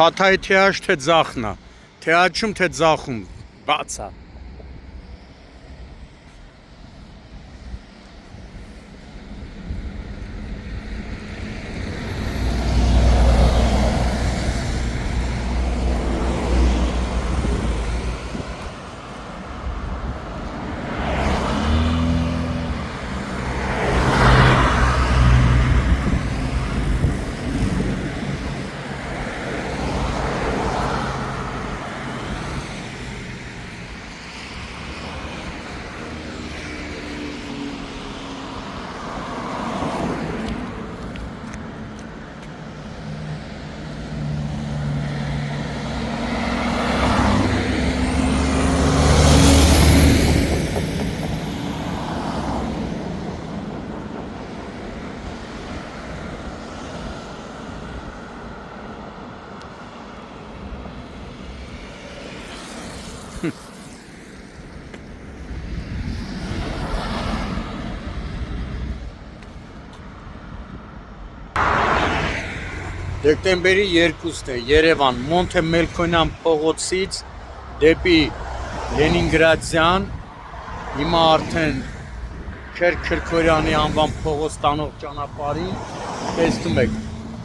Հաթայի թե աշ թե ձախնա, թե աչում թե ձախում, բացա։ Դեկտեմբերի 2-ն է Երևան Մոնթե Մելքոնյան փողոցից դեպի Լենինգրադյան, հիմա արդեն Քերքորյանի անվան փողոց տանող ճանապարհին տեսնում եք,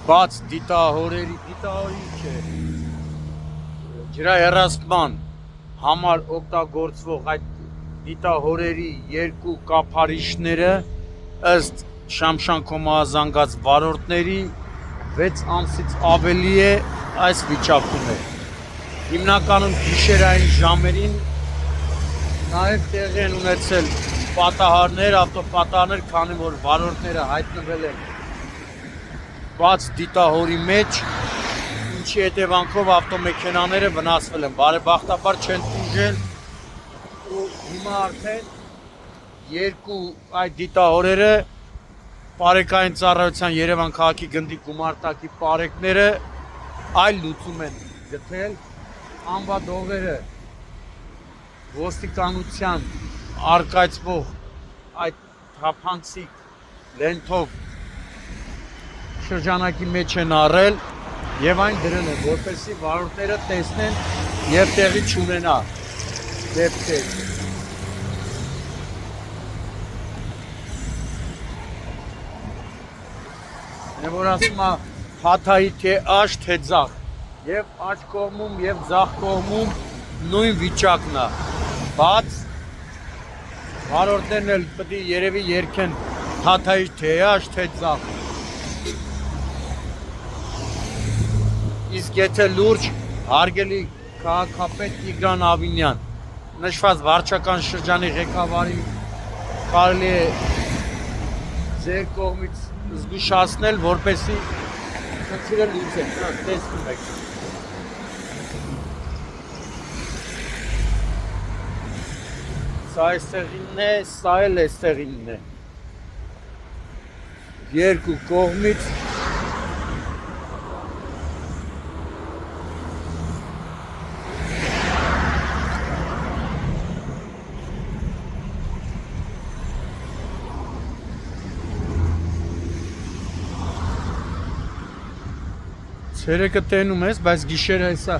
բաց դիտահորերի չէ, ջրահեռացման համար օգտագործվող այդ դիտահորերի երկու կափարիչները ըստ Շամշան կոմազանգած վարորդների 6 ամսից ավելի է այս վիճակում է։ Հիմնականում գիշերային ժամերին նաև տեղի են ունեցել պատահարներ, ավտոպատահարներ, քանի որ վարորդները հայտնվել են բաց դիտահորի մեջ, ինչի հետևանքով ավտոմեքենաները վնասվել են, բարեբախտաբար չեն տուժել ու հիմա արդեն երկու այդ դիտահորերը Պարեկային ծառայության Երևան քաղաքի գնդի գումարտակի պարեկները այլ լուծում են գտել, անվադողերը ոստիկանության արկայծվող այդ թափանցիկ լենթով շրջանակի մեջ են առել եւ այն դրել են, որպեսզի վարորդները տեսնեն եւ տեղի չունենա դեպքեր։ Որ ասում է Հաթայի թե աշ թե ձախ, եւ աջ կողմում եւ ձախ կողմում նույն վիճակն է, բաց վարորդներն էլ պետք է երևի երգեն Հաթայի թե աշ թե ձախ։ Իսկ եթե լուրջ հարգելի քաղաքապետ Տիգրան Ավինյան, նշված վարչական շրջանի ղեկավարի կարելի է ձեր կողմից զգուշացնել, որպեսզի խնդիրը լուծեն, տեսնում եք։ Սա այստեղինն է, սա էլ այստեղինն է։ Երկու կողմից Ցերեկը տենում ես, բայց գիշերը հեսա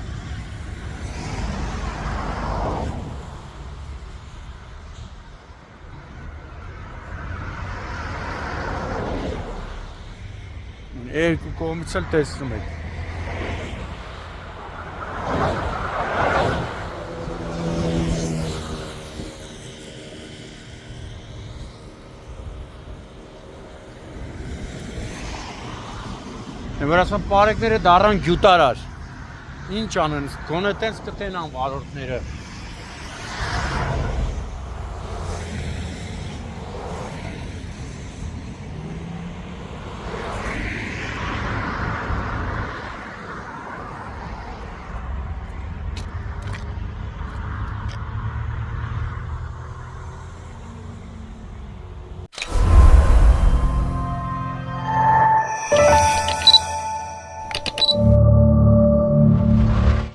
երկու կողմից էլ տեսնում եք։ Որ ասում պարեկները դառան գյուտարար, ինչ անեն, գոնե տենց կտենան վարորդները։